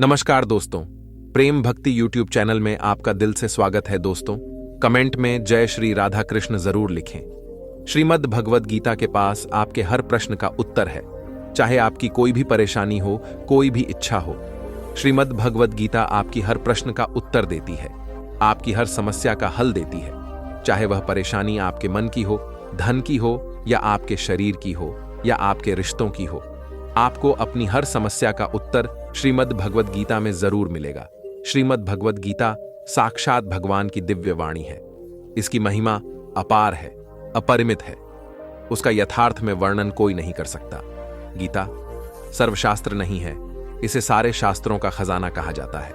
नमस्कार दोस्तों, प्रेम भक्ति यूट्यूब चैनल में आपका दिल से स्वागत है। दोस्तों, कमेंट में जय श्री राधा कृष्ण जरूर लिखें। श्रीमद् भगवद गीता के पास आपके हर प्रश्न का उत्तर है, चाहे आपकी कोई भी परेशानी हो, कोई भी इच्छा हो। श्रीमद् भगवद गीता आपकी हर प्रश्न का उत्तर देती है, आपकी हर समस्या का हल देती है, चाहे वह परेशानी आपके मन की हो, धन की हो, या आपके शरीर की हो, या आपके रिश्तों की हो। आपको अपनी हर समस्या का उत्तर श्रीमद् भगवद गीता में जरूर मिलेगा। श्रीमद् भगवद गीता साक्षात भगवान की दिव्य वाणी है। इसकी महिमा अपार है, अपरिमित है। उसका यथार्थ में वर्णन कोई नहीं कर सकता। गीता सर्वशास्त्र नहीं है, इसे सारे शास्त्रों का खजाना कहा जाता है।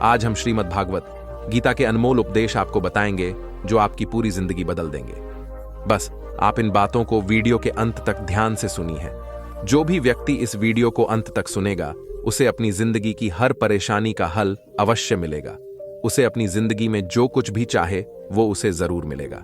आज हम श्रीमद् भागवत गीता के अनमोल उपदेश आपको बताएंगे, जो आपकी पूरी जिंदगी बदल देंगे। बस आप इन बातों को वीडियो के अंत तक ध्यान से सुनी है। जो भी व्यक्ति इस वीडियो को अंत तक सुनेगा, उसे अपनी जिंदगी की हर परेशानी का हल अवश्य मिलेगा। उसे अपनी जिंदगी में जो कुछ भी चाहे वो उसे जरूर मिलेगा।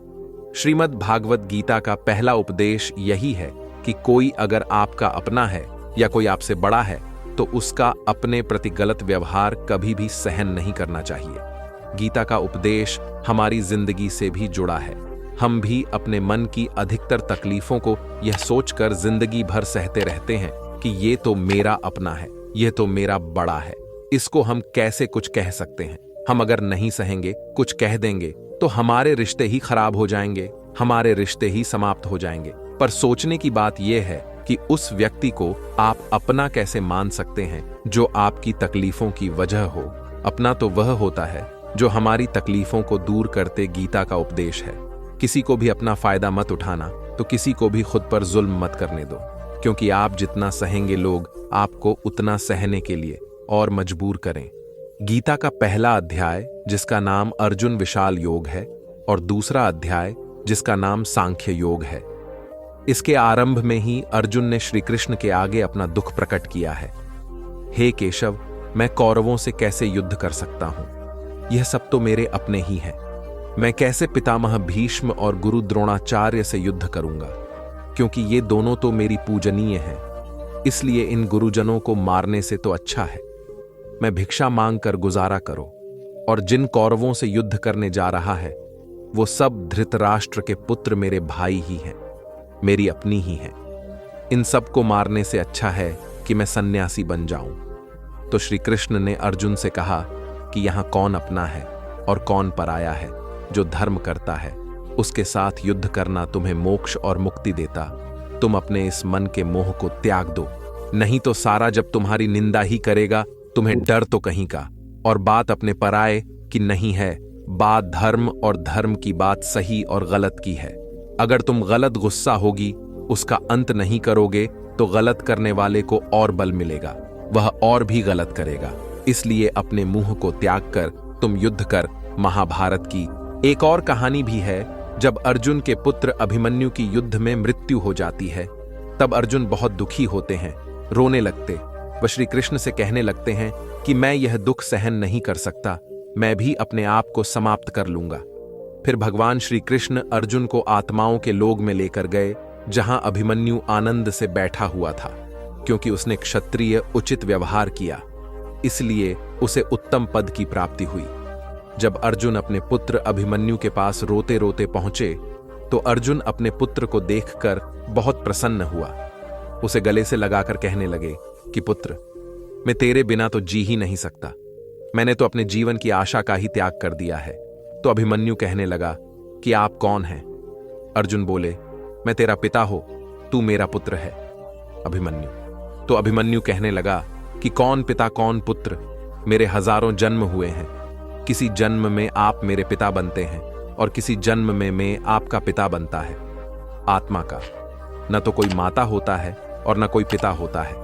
श्रीमद् भागवत गीता का पहला उपदेश यही है कि कोई अगर आपका अपना है या कोई आपसे बड़ा है, तो उसका अपने प्रति गलत व्यवहार कभी भी सहन नहीं करना चाहिए। गीता का उपदेश हमारी जिंदगी से भी जुड़ा है। हम भी अपने मन की अधिकतर तकलीफों को यह सोचकर जिंदगी भर सहते रहते हैं कि ये तो मेरा अपना है, ये तो मेरा बड़ा है, इसको हम कैसे कुछ कह सकते हैं। हम अगर नहीं सहेंगे, कुछ कह देंगे, तो हमारे रिश्ते ही खराब हो जाएंगे, हमारे रिश्ते ही समाप्त हो जाएंगे। पर सोचने की बात यह है कि उस व्यक्ति को आप अपना कैसे मान सकते हैं जो आपकी तकलीफों की वजह हो। अपना तो वह होता है जो हमारी तकलीफों को दूर करते। गीता का उपदेश है, किसी को भी अपना फायदा मत उठाना, तो किसी को भी खुद पर जुल्म मत करने दो, क्योंकि आप जितना सहेंगे लोग आपको उतना सहने के लिए और मजबूर करें। गीता का पहला अध्याय, जिसका नाम अर्जुन विशाल योग है, और दूसरा अध्याय जिसका नाम सांख्य योग है। इसके आरंभ में ही अर्जुन ने श्री कृष्ण के आगे अपना दुख प्रकट किया है। हे केशव, मैं कौरवों से कैसे युद्ध कर सकता हूं? यह सब तो मेरे अपने ही हैं। मैं कैसे पितामह भीष्म और गुरु द्रोणाचार्य से युद्ध करूंगा? क्योंकि ये दोनों तो मेरी पूजनीय हैं। इसलिए इन गुरुजनों को मारने से तो अच्छा है मैं भिक्षा मांग कर गुजारा करो। और जिन कौरवों से युद्ध करने जा रहा है, वो सब धृतराष्ट्र के पुत्र मेरे भाई ही हैं, मेरी अपनी ही हैं। इन सब को मारने से अच्छा है कि मैं सन्यासी बन जाऊं। तो श्री कृष्ण ने अर्जुन से कहा कि यहां कौन अपना है और कौन पराया है। जो धर्म करता है उसके साथ युद्ध करना तुम्हें मोक्ष और मुक्ति देता। तुम अपने इस मन के मोह को त्याग दो, नहीं तो सारा जब तुम्हारी निंदा ही करेगा, तुम्हें डर तो कहीं का। और बात अपने पराये की नहीं है, बात धर्म और धर्म की बात सही और गलत की है। अगर तुम गलत गुस्सा होगी, उसका अंत नहीं करोगे, तो गलत करने वाले को और बल मिलेगा, वह और भी गलत करेगा। इसलिए अपने मुंह को त्याग कर तुम युद्ध कर। महाभारत की एक और कहानी भी है। जब अर्जुन के पुत्र अभिमन्यु की युद्ध में मृत्यु हो जाती है, तब अर्जुन बहुत दुखी होते हैं, रोने लगते। वह श्री कृष्ण से कहने लगते हैं कि मैं यह दुख सहन नहीं कर सकता, मैं भी अपने आप को समाप्त कर लूंगा। फिर भगवान श्री कृष्ण अर्जुन को आत्माओं के लोक में लेकर गए, जहां अभिमन्यु आनंद से बैठा हुआ था, क्योंकि उसने क्षत्रिय उचित व्यवहार किया, इसलिए उसे उत्तम पद की प्राप्ति हुई। जब अर्जुन अपने पुत्र अभिमन्यु के पास रोते रोते पहुंचे, तो अर्जुन अपने पुत्र को देखकर बहुत प्रसन्न हुआ। उसे गले से लगाकर कहने लगे कि पुत्र, मैं तेरे बिना तो जी ही नहीं सकता, मैंने तो अपने जीवन की आशा का ही त्याग कर दिया है। तो अभिमन्यु कहने लगा कि आप कौन हैं? अर्जुन बोले, मैं तेरा पिता हो, तू मेरा पुत्र है। तो अभिमन्यु कहने लगा कि कौन पिता कौन पुत्र, मेरे हजारों जन्म हुए हैं। किसी जन्म में आप मेरे पिता बनते हैं और किसी जन्म में मैं आपका पिता बनता है। आत्मा का न तो कोई माता होता है और न कोई पिता होता है।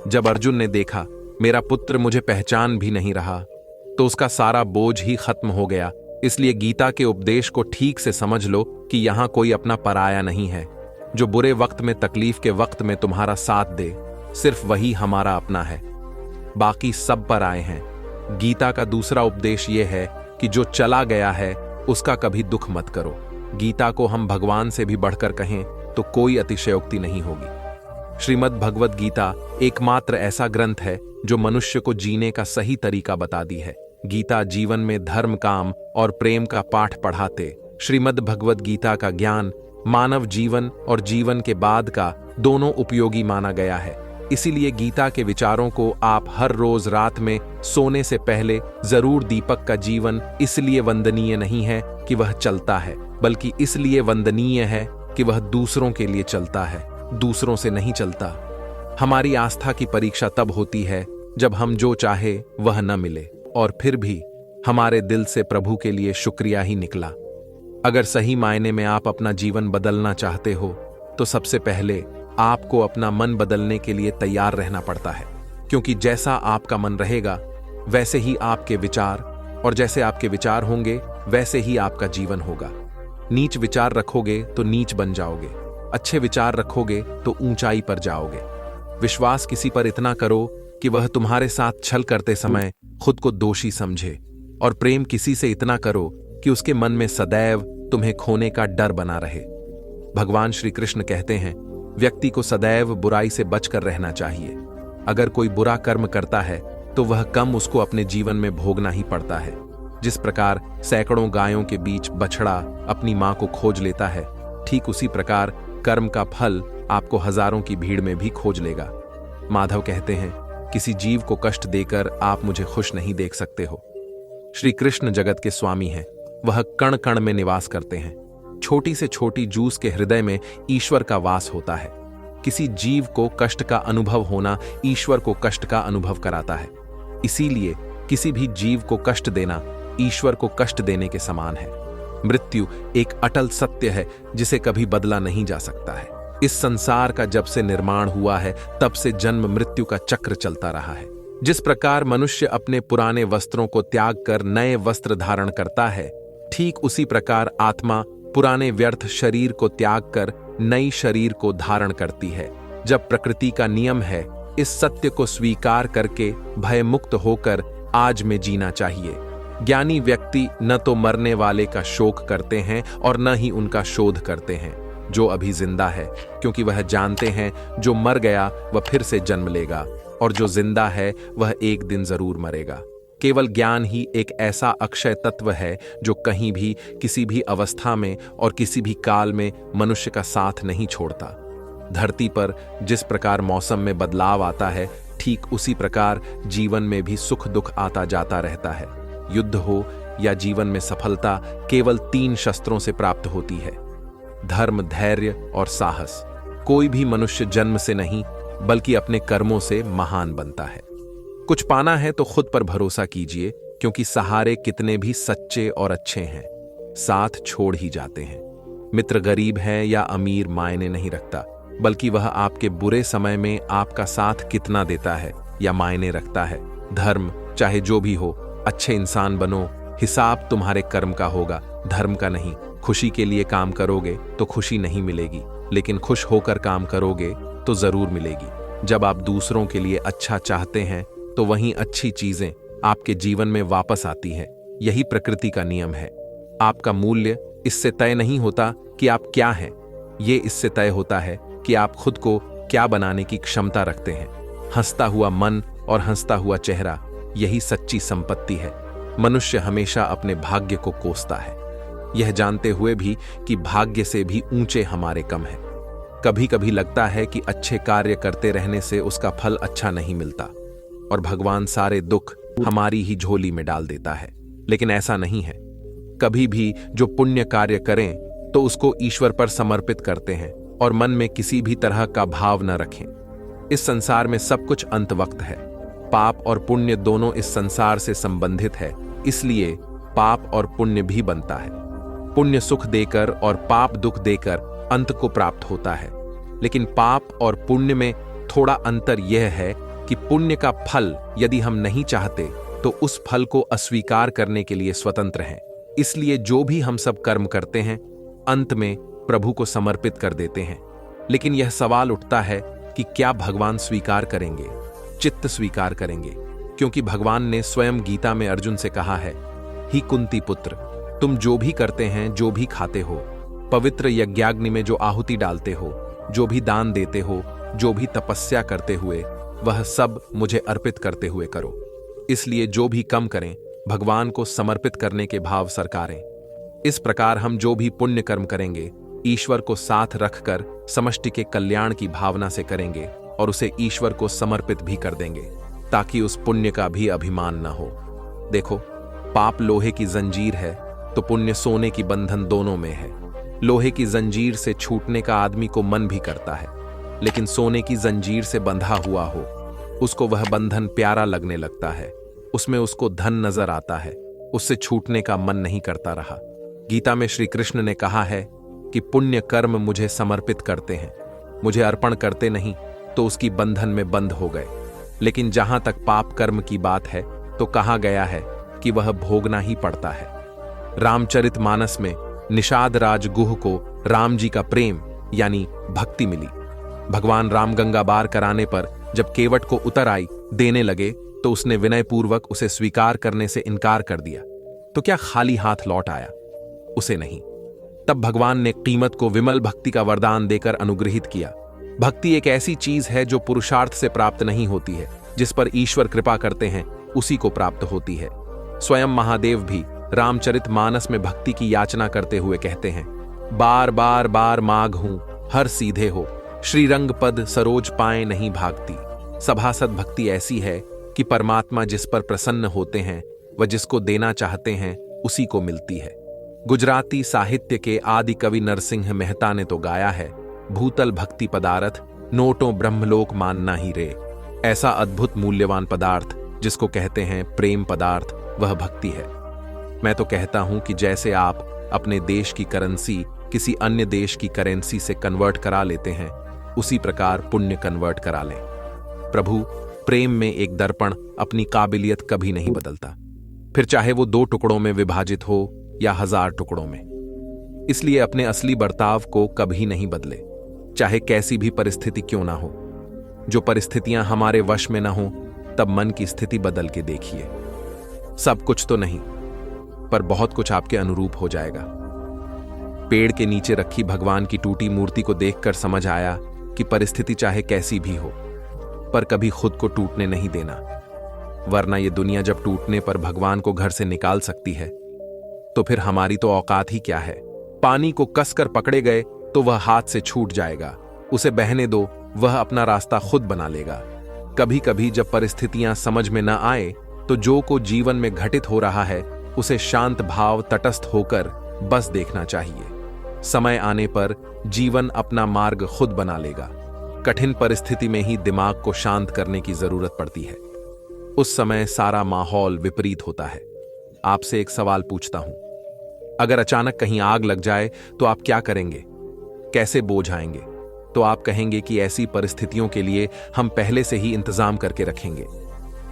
जब अर्जुन ने देखा मेरा पुत्र मुझे पहचान भी नहीं रहा, तो उसका सारा बोझ ही खत्म हो गया। इसलिए गीता के उपदेश को ठीक से समझ लो कि यहां कोई अपना पराया नहीं है। जो बुरे वक्त में, तकलीफ के वक्त में तुम्हारा साथ दे, सिर्फ वही हमारा अपना है, बाकी सब पराए हैं। गीता का दूसरा उपदेश यह है कि जो चला गया है उसका कभी दुख मत करो। गीता को हम भगवान से भी बढ़कर कहें तो कोई अतिशयोक्ति नहीं होगी। श्रीमद् भगवद गीता एकमात्र ऐसा ग्रंथ है जो मनुष्य को जीने का सही तरीका बताती है। गीता जीवन में धर्म, काम और प्रेम का पाठ पढ़ाते। श्रीमद् भगवद गीता का ज्ञान मानव जीवन और जीवन के बाद का दोनों उपयोगी माना गया है। इसीलिए गीता के विचारों को आप हर रोज रात में सोने से पहले जरूर। दीपक का जीवन इसलिए वंदनीय नहीं है कि वह चलता है, बल्कि इसलिए वंदनीय है कि वह दूसरों के लिए चलता है, दूसरों से नहीं चलता। हमारी आस्था की परीक्षा तब होती है जब हम जो चाहे वह न मिले और फिर भी हमारे दिल से प्रभु के लिए शुक्रिया ही निकला। अगर सही मायने में आप अपना जीवन बदलना चाहते हो तो सबसे पहले आपको अपना मन बदलने के लिए तैयार रहना पड़ता है, क्योंकि जैसा आपका मन रहेगा वैसे ही आपके विचार, और जैसे आपके विचार होंगे वैसे ही आपका जीवन होगा। नीच विचार रखोगे तो नीच बन जाओगे, अच्छे विचार रखोगे तो ऊंचाई पर जाओगे। विश्वास किसी पर इतना करो कि वह तुम्हारे साथ छल करते समय खुद को दोषी समझे, और प्रेम किसी से इतना करो कि उसके मन में सदैव तुम्हें खोने का डर बना रहे। भगवान श्री कृष्ण कहते हैं, व्यक्ति को सदैव बुराई से बचकर रहना चाहिए। अगर कोई बुरा कर्म करता है तो वह कम उसको अपने जीवन में भोगना ही पड़ता है। जिस प्रकार सैकड़ों गायों के बीच बछड़ा अपनी मां को खोज लेता है, ठीक उसी प्रकार कर्म का फल आपको हजारों की भीड़ में भी खोज लेगा। माधव कहते हैं, किसी जीव को कष्ट देकर आप मुझे खुश नहीं देख सकते हो। श्री कृष्ण जगत के स्वामी हैं, वह कण कण में निवास करते हैं। छोटी से छोटी जूस के हृदय में ईश्वर का वास होता है। किसी जीव को कष्ट का अनुभव होना ईश्वर को कष्ट का अनुभव कराता है। इसीलिए किसी भी जीव को कष्ट देना ईश्वर को कष्ट देने के समान है। मृत्यु एक अटल सत्य है जिसे कभी बदला नहीं जा सकता है। इस संसार का जब से निर्माण हुआ है तब से जन्म मृत्यु का चक्र चलता रहा है। जिस प्रकार मनुष्य अपने पुराने वस्त्रों को त्याग कर नए वस्त्र धारण करता है, ठीक उसी प्रकार आत्मा पुराने व्यर्थ शरीर को त्याग कर नई शरीर को धारण करती है। जब प्रकृति का नियम है, इस सत्य को स्वीकार करके भय मुक्त होकर आज में जीना चाहिए। ज्ञानी व्यक्ति न तो मरने वाले का शोक करते हैं और न ही उनका शोध करते हैं जो अभी जिंदा है, क्योंकि वह जानते हैं जो मर गया वह फिर से जन्म लेगा और जो जिंदा है वह एक दिन जरूर मरेगा। केवल ज्ञान ही एक ऐसा अक्षय तत्व है जो कहीं भी, किसी भी अवस्था में और किसी भी काल में मनुष्य का साथ नहीं छोड़ता। धरती पर जिस प्रकार मौसम में बदलाव आता है, ठीक उसी प्रकार जीवन में भी सुख दुख आता जाता रहता है। युद्ध हो या जीवन में सफलता केवल 3 शस्त्रों से प्राप्त होती है: धर्म, धैर्य और साहस। कोई भी मनुष्य जन्म से नहीं बल्कि अपने कर्मों से महान बनता है। कुछ पाना है तो खुद पर भरोसा कीजिए, क्योंकि सहारे कितने भी सच्चे और अच्छे हैं, साथ छोड़ ही जाते हैं। मित्र गरीब है या अमीर मायने नहीं रखता, बल्कि वह आपके बुरे समय में आपका साथ कितना देता है या मायने रखता है। धर्म चाहे जो भी हो, अच्छे इंसान बनो, हिसाब तुम्हारे कर्म का होगा, धर्म का नहीं। खुशी के लिए काम करोगे तो खुशी नहीं मिलेगी, लेकिन खुश होकर काम करोगे तो जरूर मिलेगी। जब आप दूसरों के लिए अच्छा चाहते हैं तो वहीं अच्छी चीजें आपके जीवन में वापस आती हैं। यही प्रकृति का नियम है। आपका मूल्य इससे तय नहीं होता कि आप क्या हैं, ये इससे तय होता है कि आप खुद को क्या बनाने की क्षमता रखते हैं। हंसता हुआ मन और हंसता हुआ चेहरा, यही सच्ची संपत्ति है। मनुष्य हमेशा अपने भाग्य को कोसता है, यह जानते हुए भी कि भाग्य से भी ऊंचे हमारे कम है। कभी कभी लगता है कि अच्छे कार्य करते रहने से उसका फल अच्छा नहीं मिलता और भगवान सारे दुख हमारी ही झोली में डाल देता है, लेकिन ऐसा नहीं है। कभी भी जो पुण्य कार्य करें तो उसको ईश्वर पर समर्पित करते हैं और मन में किसी भी तरह का भाव न रखें। इस संसार में सब कुछ अंत वक्त है। पाप और पुण्य दोनों इस संसार से संबंधित है, इसलिए पाप और पुण्य भी बनता है। पुण्य सुख देकर और पाप दुख देकर अंत को प्राप्त होता है, लेकिन पाप और पुण्य में थोड़ा अंतर यह है कि पुण्य का फल यदि हम नहीं चाहते तो उस फल को अस्वीकार करने के लिए स्वतंत्र हैं। इसलिए जो भी हम सब कर्म करते हैं अंत में प्रभु को समर्पित कर देते हैं। लेकिन यह सवाल उठता है कि क्या भगवान स्वीकार करेंगे, चित्त स्वीकार करेंगे? क्योंकि भगवान ने स्वयं गीता में अर्जुन से कहा है, ही कुंती पुत्र, तुम जो भी करते हैं, जो भी खाते हो, पवित्र यज्ञाग्नि में जो आहुति डालते हो, जो भी दान देते हो, जो भी तपस्या करते हुए वह सब मुझे अर्पित करते हुए करो। इसलिए जो भी कम करें भगवान को समर्पित करने के भाव सरकारें। इस प्रकार हम जो भी पुण्य कर्म करेंगे ईश्वर को साथ रखकर समष्टि के कल्याण की भावना से करेंगे और उसे ईश्वर को समर्पित भी कर देंगे, ताकि उस पुण्य का भी अभिमान न हो। देखो, पाप लोहे की जंजीर है तो पुण्य सोने की बंधन दोनों में है। लोहे की जंजीर से छूटने का आदमी को मन भी करता है, लेकिन सोने की जंजीर से बंधा हुआ हो उसको वह बंधन प्यारा लगने लगता है, उसमें उसको धन नजर आता है, उससे छूटने का मन नहीं करता रहा। गीता में श्री कृष्ण ने कहा है कि पुण्य कर्म मुझे समर्पित करते हैं, मुझे अर्पण करते नहीं तो उसकी बंधन में बंद हो गए। लेकिन जहां तक पाप कर्म की बात है तो कहा गया है कि वह भोगना ही पड़ता है। रामचरितमानस में निषाद राज गुह को राम जी का प्रेम यानी भक्ति मिली। भगवान राम गंगा बार कराने पर जब केवट को उतर आई देने लगे तो उसने विनयपूर्वक उसे स्वीकार करने से इनकार कर दिया, तो क्या खाली हाथ लौट आया? उसे नहीं। तब भगवान ने कीमत को विमल भक्ति का वरदान देकर अनुग्रहित किया। भक्ति एक ऐसी चीज है जो पुरुषार्थ से प्राप्त नहीं होती है, जिस पर ईश्वर कृपा करते हैं उसी को प्राप्त होती है। स्वयं महादेव भी रामचरितमानस में भक्ति की याचना करते हुए कहते हैं, बार बार बार मांग हूं हर सीधे हो, श्रीरंग पद सरोज पाए नहीं भागती। सभासद भक्ति ऐसी है कि परमात्मा जिस पर प्रसन्न होते हैं वह जिसको देना चाहते हैं उसी को मिलती है। गुजराती साहित्य के आदि कवि नरसिंह मेहता ने तो गाया है, भूतल भक्ति पदार्थ नोटों ब्रह्मलोक मानना ही रे। ऐसा अद्भुत मूल्यवान पदार्थ जिसको कहते हैं प्रेम पदार्थ, वह भक्ति है। मैं तो कहता हूं कि जैसे आप अपने देश की करेंसी किसी अन्य देश की करेंसी से कन्वर्ट करा लेते हैं, उसी प्रकार पुण्य कन्वर्ट करा लें। प्रभु, प्रेम में एक दर्पण अपनी काबिलियत कभी नहीं बदलता, फिर चाहे वो 2 टुकड़ों में विभाजित हो या 1000 टुकड़ों में। इसलिए अपने असली बर्ताव को कभी नहीं बदले, चाहे कैसी भी परिस्थिति क्यों ना हो। जो परिस्थितियां हमारे वश में ना हो तब मन की स्थिति बदल के देखिए। सब कुछ तो नहीं, पर बहुत कुछ आपके अनुरूप हो जाएगा। पेड़ के नीचे रखी भगवान की टूटी मूर्ति को देखकर समझ आया कि परिस्थिति चाहे कैसी भी हो, पर कभी खुद को टूटने नहीं देना, वरना ये दुनिया जब टूटने पर भगवान को घर से निकाल सकती है तो फिर हमारी तो औकात ही क्या है। पानी को कसकर पकड़े गए तो वह हाथ से छूट जाएगा, उसे बहने दो, वह अपना रास्ता खुद बना लेगा। कभी कभी जब परिस्थितियां समझ में न आए तो जो को जीवन में घटित हो रहा है उसे शांत भाव तटस्थ होकर बस देखना चाहिए। समय आने पर जीवन अपना मार्ग खुद बना लेगा। कठिन परिस्थिति में ही दिमाग को शांत करने की जरूरत पड़ती है, उस समय सारा माहौल विपरीत होता है। आपसे एक सवाल पूछता हूं, अगर अचानक कहीं आग लग जाए तो आप क्या करेंगे? कैसे बोझ आएंगे? तो आप कहेंगे कि ऐसी परिस्थितियों के लिए हम पहले से ही इंतजाम करके रखेंगे।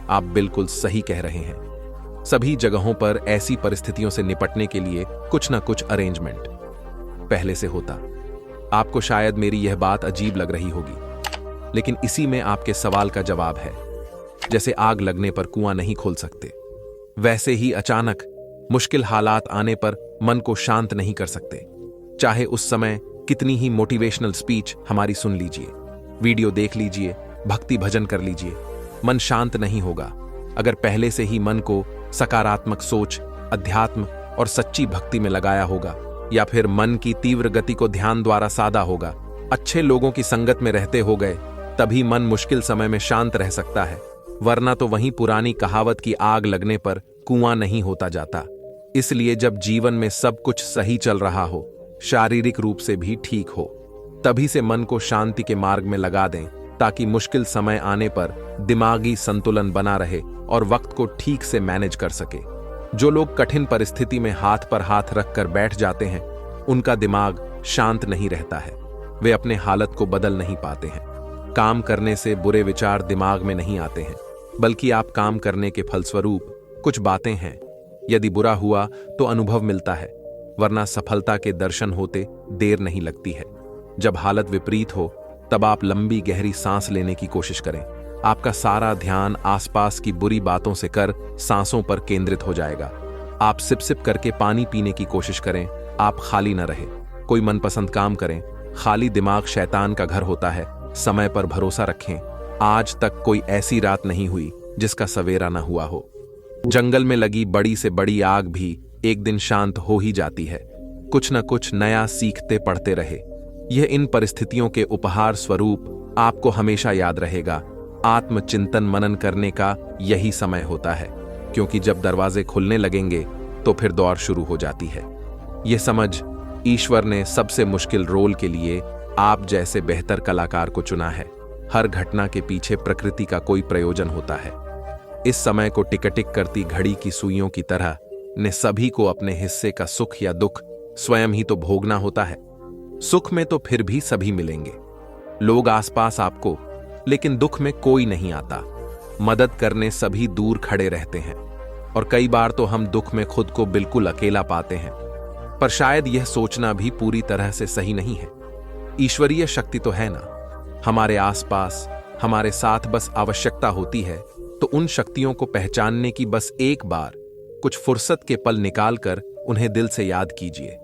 आप बिल्कुल सही कह रहे हैं। सभी जगहों पर ऐसी परिस्थितियों से निपटने के लिए कुछ ना कुछ अरेंजमेंट पहले से होता। आपको शायद मेरी यह बात अजीब लग रही होगी, लेकिन इसी में आपके सवाल का जवाब है। जैसे आग लगने पर कुआं नहीं खोल सकते, वैसे ही अचानक मुश्किल हालात आने पर मन को शांत नहीं कर सकते। चाहे उस समय कितनी ही मोटिवेशनल स्पीच हमारी सुन लीजिए, वीडियो देख लीजिए, भक्ति भजन कर लीजिए, मन शांत नहीं होगा अगर पहले से ही मन को सकारात्मक सोच, अध्यात्म और सच्ची भक्ति में लगाया होगा, या फिर मन की तीव्र गति को ध्यान द्वारा साधा होगा, अच्छे लोगों की संगत में रहते हो गए, तभी मन मुश्किल समय में शांत रह सकता है। वरना तो वहीं पुरानी कहावत की आग लगने पर कुआं नहीं होता जाता। इसलिए जब जीवन में सब कुछ सही चल रहा हो, शारीरिक रूप से भी ठीक हो, तभी से मन को शांति के मार्ग में लगा दें, ताकि मुश्किल समय आने पर दिमागी संतुलन बना रहे और वक्त को ठीक से मैनेज कर सके। जो लोग कठिन परिस्थिति में हाथ पर हाथ रखकर बैठ जाते हैं, उनका दिमाग शांत नहीं रहता है, वे अपने हालत को बदल नहीं पाते हैं। काम करने से बुरे विचार दिमाग में नहीं आते हैं, बल्कि आप काम करने के फलस्वरूप कुछ बातें हैं। यदि बुरा हुआ तो अनुभव मिलता है, वरना सफलता के दर्शन होते देर नहीं लगती है। जब हालत विपरीत हो तब आप लंबी गहरी सांस लेने की कोशिश करें। आपका सारा ध्यान आसपास की बुरी बातों से कर सांसों पर केंद्रित हो जाएगा। आप सिप सिप करके पानी पीने की कोशिश करें, आप खाली न रहे। कोई मनपसंद काम करें। खाली दिमाग शैतान का घर होता है, समय पर भरोसा रखें। आज तक कोई ऐसी रात नहीं हुई जिसका सवेरा न हुआ हो। जंगल में लगी बड़ी से बड़ी आग भी एक दिन शांत हो ही जाती है। कुछ न कुछ नया सीखते पढ़ते रहे। यह इन परिस्थितियों के उपहार स्वरूप आपको हमेशा याद रहेगा। आत्मचिंतन मनन करने का यही समय होता है, क्योंकि जब दरवाजे खुलने लगेंगे तो फिर दौड़ शुरू हो जाती है। यह समझ ईश्वर ने सबसे मुश्किल रोल के लिए आप जैसे बेहतर कलाकार को चुना है। हर घटना के पीछे प्रकृति का कोई प्रयोजन होता है। इस समय को टिक टिक करती घड़ी की सुइयों की तरह ने सभी को अपने हिस्से का सुख या दुख स्वयं ही तो भोगना होता है। सुख में तो फिर भी सभी मिलेंगे, लोग आसपास आपको, लेकिन दुख में कोई नहीं आता। मदद करने सभी दूर खड़े रहते हैं, और कई बार तो हम दुख में खुद को बिल्कुल अकेला पाते हैं। पर शायद यह सोचना भी पूरी तरह से सही नहीं है। ईश्वरीय शक्ति तो है ना हमारे आसपास, हमारे साथ, बस आवश्यकता होती है तो उन शक्तियों को पहचानने की बस एक बार कुछ फुर्सत के पल निकालकर उन्हें दिल से याद कीजिए।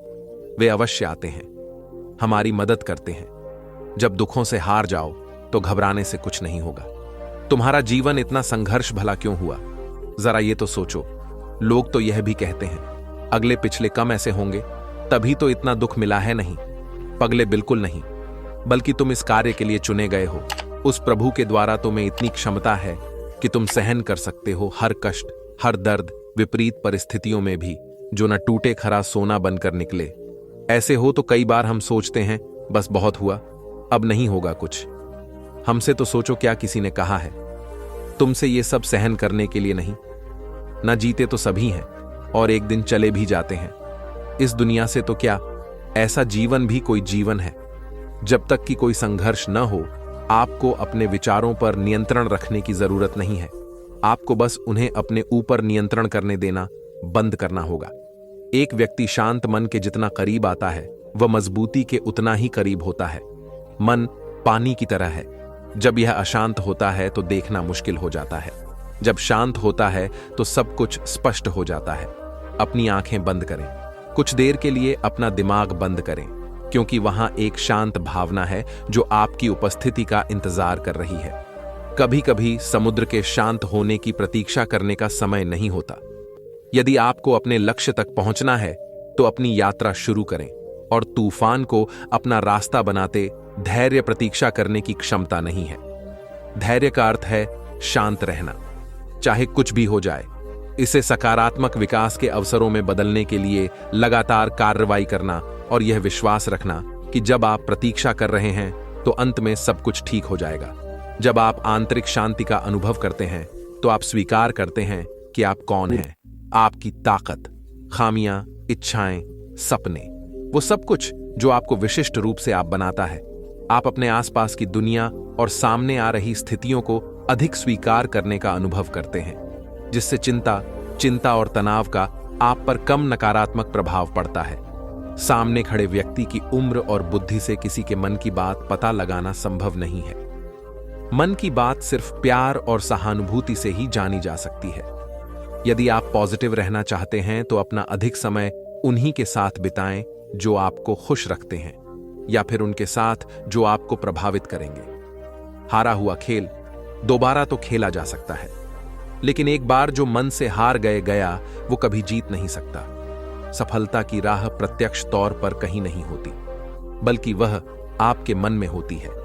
वे अवश्य आते हैं, हमारी मदद करते हैं। जब दुखों से हार जाओ तो घबराने से कुछ नहीं होगा। तुम्हारा जीवन इतना संघर्ष भला क्यों हुआ? जरा ये तो सोचो। लोग तो यह भी कहते हैं अगले पिछले कम ऐसे होंगे, तभी तो इतना दुख मिला है। नहीं पगले, बिल्कुल नहीं, बल्कि तुम इस कार्य के लिए चुने गए हो। उस प्रभु के द्वारा तुम्हें इतनी क्षमता है कि तुम सहन कर सकते हो हर कष्ट, हर दर्द, विपरीत परिस्थितियों में भी, जो न टूटे खरा सोना बनकर निकले। ऐसे हो तो कई बार हम सोचते हैं बस बहुत हुआ, अब नहीं होगा कुछ। हमसे तो सोचो क्या किसी ने कहा है? तुमसे ये सब सहन करने के लिए नहीं। न जीते तो सभी हैं और एक दिन चले भी जाते हैं। इस दुनिया से तो क्या, ऐसा जीवन भी कोई जीवन है। जब तक कि कोई संघर्ष न हो, आपको अपने विचारों पर नियंत्रण रखने की जरूरत नहीं है। आपको बस उन्हें अपने ऊपर नियंत्रण करने देना बंद करना होगा। एक व्यक्ति शांत मन के जितना करीब आता है, वह मजबूती के उतना ही करीब होता है। मन पानी की तरह है, जब यह अशांत होता है तो देखना मुश्किल हो जाता है। जब शांत होता है तो सब कुछ स्पष्ट हो जाता है। अपनी आंखें बंद करें, कुछ देर के लिए अपना दिमाग बंद करें, क्योंकि वहां एक शांत भावना है जो आपकी उपस्थिति का इंतजार कर रही है। कभी कभी समुद्र के शांत होने की प्रतीक्षा करने का समय नहीं होता। यदि आपको अपने लक्ष्य तक पहुंचना है तो अपनी यात्रा शुरू करें, और तूफान को अपना रास्ता बनाते धैर्य प्रतीक्षा करने की क्षमता नहीं है। धैर्य का अर्थ है शांत रहना, चाहे कुछ भी हो जाए। इसे सकारात्मक विकास के अवसरों में बदलने के लिए लगातार कार्रवाई करना और यह विश्वास रखना कि जब आप प्रतीक्षा कर रहे हैं तो अंत में सब कुछ ठीक हो जाएगा। जब आप आंतरिक शांति का अनुभव करते हैं तो आप स्वीकार करते हैं कि आप कौन हैं, आपकी ताकत, खामियां, इच्छाएं, सपने, वो सब कुछ जो आपको विशिष्ट रूप से आप बनाता है। आप अपने आसपास की दुनिया और सामने आ रही स्थितियों को अधिक स्वीकार करने का अनुभव करते हैं, जिससे चिंता और तनाव का आप पर कम नकारात्मक प्रभाव पड़ता है। सामने खड़े व्यक्ति की उम्र और बुद्धि से किसी के मन की बात पता लगाना संभव नहीं है। मन की बात सिर्फ प्यार और सहानुभूति से ही जानी जा सकती है। यदि आप पॉजिटिव रहना चाहते हैं तो अपना अधिक समय उन्हीं के साथ बिताएं जो आपको खुश रखते हैं, या फिर उनके साथ जो आपको प्रभावित करेंगे। हारा हुआ खेल दोबारा तो खेला जा सकता है, लेकिन एक बार जो मन से हार गया वो कभी जीत नहीं सकता। सफलता की राह प्रत्यक्ष तौर पर कहीं नहीं होती, बल्कि वह आपके मन में होती है।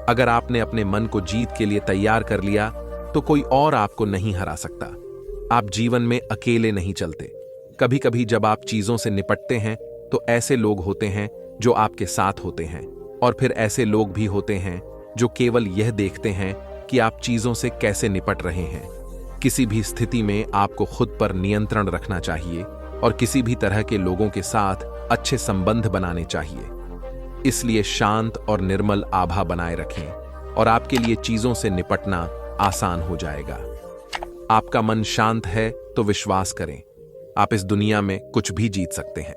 अगर आपने अपने मन को जीत के लिए तैयार कर लिया तो कोई और आपको नहीं हरा सकता। आप जीवन में अकेले नहीं चलते। कभी कभी जब आप चीजों से निपटते हैं तो ऐसे लोग होते हैं जो आपके साथ होते हैं, और फिर ऐसे लोग भी होते हैं जो केवल यह देखते हैं कि आप चीजों से कैसे निपट रहे हैं। किसी भी स्थिति में आपको खुद पर नियंत्रण रखना चाहिए और किसी भी तरह के लोगों के साथ अच्छे संबंध बनाने चाहिए। इसलिए शांत और निर्मल आभा बनाए रखें और आपके लिए चीजों से निपटना आसान हो जाएगा। आपका मन शांत है तो विश्वास करें, आप इस दुनिया में कुछ भी जीत सकते हैं।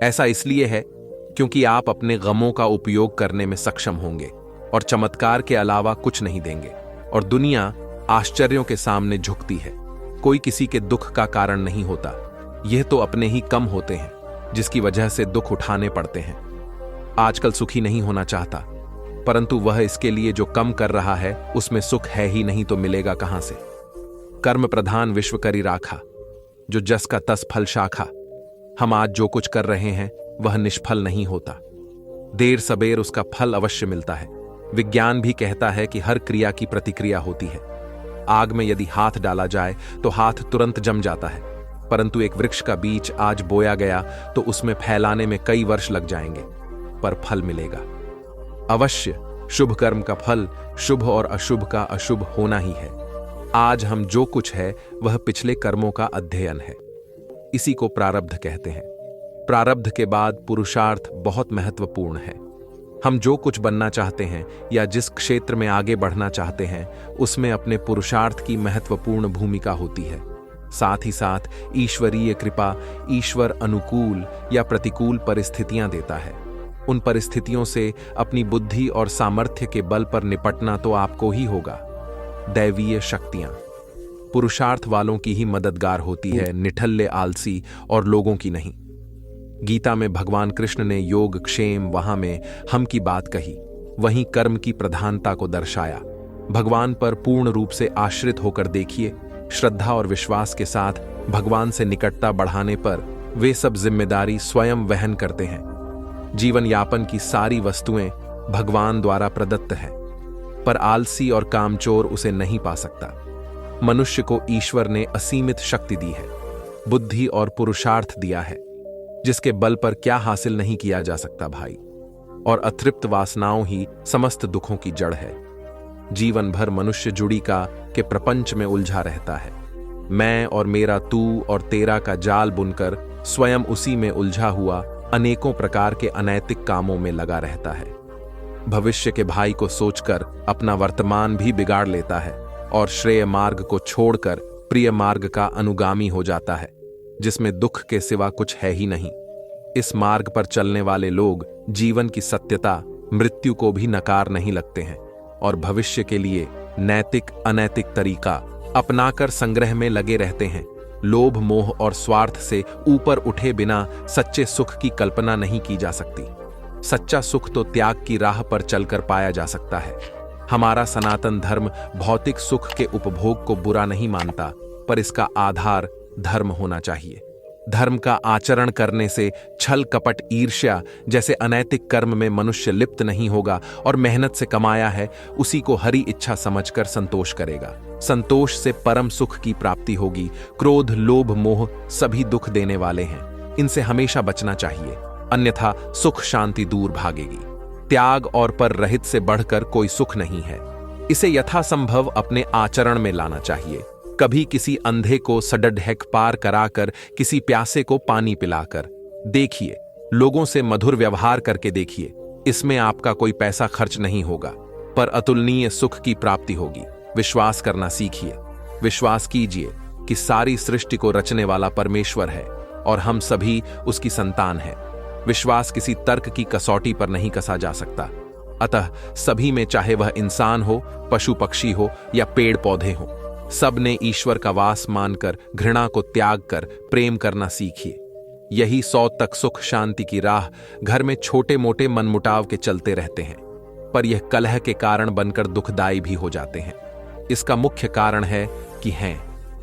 ऐसा इसलिए है क्योंकि आप अपने गमों का उपयोग करने में सक्षम होंगे और चमत्कार के अलावा कुछ नहीं देंगे, और दुनिया आश्चर्यों के सामने झुकती है। कोई किसी के दुख का कारण नहीं होता, यह तो अपने ही कम होते हैं जिसकी वजह से दुख उठाने पड़ते हैं। आजकल सुखी नहीं होना चाहता, परंतु वह इसके लिए जो कम कर रहा है उसमें सुख है ही नहीं तो मिलेगा कहां से। कर्म प्रधान विश्व करी राखा, जो जस का तस फल शाखा। हम आज जो कुछ कर रहे हैं वह निष्फल नहीं होता, देर सबेर उसका फल अवश्य मिलता है। विज्ञान भी कहता है कि हर क्रिया की प्रतिक्रिया होती है। आग में यदि हाथ डाला जाए तो हाथ तुरंत जम जाता है, परंतु एक वृक्ष का बीज आज बोया गया तो उसमें फैलाने में कई वर्ष लग जाएंगे, पर फल मिलेगा अवश्य। शुभ कर्म का फल शुभ और अशुभ का अशुभ होना ही है। आज हम जो कुछ है वह पिछले कर्मों का अध्ययन है। इसी को प्रारब्ध कहते हैं। प्रारब्ध के बाद पुरुषार्थ बहुत महत्वपूर्ण है। हम जो कुछ बनना चाहते हैं या जिस क्षेत्र में आगे बढ़ना चाहते हैं उसमें अपने पुरुषार्थ की महत्वपूर्ण भूमिका होती है। साथ ही साथ ईश्वरीय कृपा, ईश्वर अनुकूल या प्रतिकूल परिस्थितियां देता है। उन परिस्थितियों से अपनी बुद्धि और सामर्थ्य के बल पर निपटना तो आपको ही होगा। दैवीय शक्तियां पुरुषार्थ वालों की ही मददगार होती है, निठल्ले आलसी और लोगों की नहीं। गीता में भगवान कृष्ण ने योग क्षेम वहां में हम की बात कही, वहीं कर्म की प्रधानता को दर्शाया। भगवान पर पूर्ण रूप से आश्रित होकर देखिए, श्रद्धा और विश्वास के साथ भगवान से निकटता बढ़ाने पर वे सब जिम्मेदारी स्वयं वहन करते हैं। जीवन यापन की सारी वस्तुएं भगवान द्वारा प्रदत्त है, पर आलसी और कामचोर उसे नहीं पा सकता। मनुष्य को ईश्वर ने असीमित शक्ति दी है, बुद्धि और पुरुषार्थ दिया है, जिसके बल पर क्या हासिल नहीं किया जा सकता भाई। और अतृप्त वासनाओं ही समस्त दुखों की जड़ है। जीवन भर मनुष्य जुड़ी का के प्रपंच में उलझा रहता है। मैं और मेरा, तू और तेरा का जाल बुनकर स्वयं उसी में उलझा हुआ अनेकों प्रकार के अनैतिक कामों में लगा रहता है। भविष्य के भाई को सोचकर अपना वर्तमान भी बिगाड़ लेता है और श्रेय मार्ग को छोड़कर प्रिय मार्ग का अनुगामी हो जाता है, जिसमें दुख के सिवा कुछ है ही नहीं। इस मार्ग पर चलने वाले लोग जीवन की सत्यता, मृत्यु को भी नकार नहीं लगते हैं और भविष्य के लिए नैतिक अनैतिक तरीका अपनाकर संग्रह में लगे रहते हैं। लोभ, मोह और स्वार्थ से ऊपर उठे बिना सच्चे सुख की कल्पना नहीं की जा सकती। सच्चा सुख तो त्याग की राह पर चलकर पाया जा सकता है। हमारा सनातन धर्म भौतिक सुख के उपभोग को बुरा नहीं मानता, पर इसका आधार धर्म होना चाहिए। धर्म का आचरण करने से छल, कपट, ईर्ष्या जैसे अनैतिक कर्म में मनुष्य लिप्त नहीं होगा और मेहनत से कमाया है उसी को हरी इच्छा समझकर संतोष करेगा। संतोष से परम सुख की प्राप्ति होगी। क्रोध, लोभ, मोह सभी दुख देने वाले हैं, इनसे हमेशा बचना चाहिए, अन्यथा सुख शांति दूर भागेगी। त्याग और पर रहित से बढ़कर कोई सुख नहीं है। इसे यथासंभव अपने आचरण में लाना चाहिए। कभी किसी अंधे को सडढक पार कराकर, किसी प्यासे को पानी पिलाकर देखिए, लोगों से मधुर व्यवहार करके देखिए। इसमें आपका कोई पैसा खर्च नहीं होगा, पर अतुलनीय सुख की प्राप्ति होगी। विश्वास करना सीखिए। विश्वास कीजिए कि सारी सृष्टि को रचने वाला परमेश्वर है और हम सभी उसकी संतान हैं। विश्वास किसी तर्क की कसौटी पर नहीं कसा जा सकता। अतः सभी में, चाहे वह इंसान हो, पशु पक्षी हो या पेड़ पौधे हो, सब ने ईश्वर का वास मानकर घृणा को त्याग कर प्रेम करना सीखिए। यही 100 तक सुख शांति की राह। घर में छोटे मोटे मनमुटाव के चलते रहते हैं, पर यह कलह के कारण बनकर दुखदायी भी हो जाते हैं। इसका मुख्य कारण है कि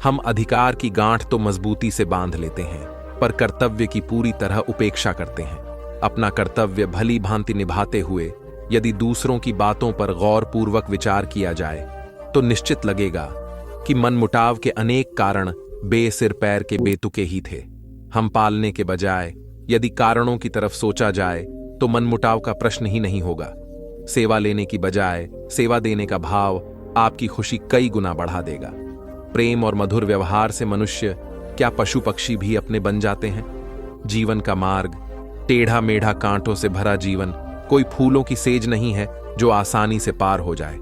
हम अधिकार की गांठ तो मजबूती से बांध लेते हैं, पर कर्तव्य की पूरी तरह उपेक्षा करते हैं। अपना कर्तव्य भली भांति निभाते हुए यदि दूसरों की बातों पर गौर पूर्वक विचार किया जाए तो निश्चित लगेगा कि मनमुटाव के अनेक कारण बेसिर पैर के बेतुके ही थे। हम पालने के बजाय यदि कारणों की तरफ सोचा जाए तो मनमुटाव का प्रश्न ही नहीं होगा। सेवा लेने की बजाय सेवा देने का भाव आपकी खुशी कई गुना बढ़ा देगा। प्रेम और मधुर व्यवहार से मनुष्य क्या पशु पक्षी भी अपने बन जाते हैं। जीवन का मार्ग टेढ़ा मेढ़ा, कांटों से भरा जीवन कोई फूलों की सेज नहीं है जो आसानी से पार हो जाए।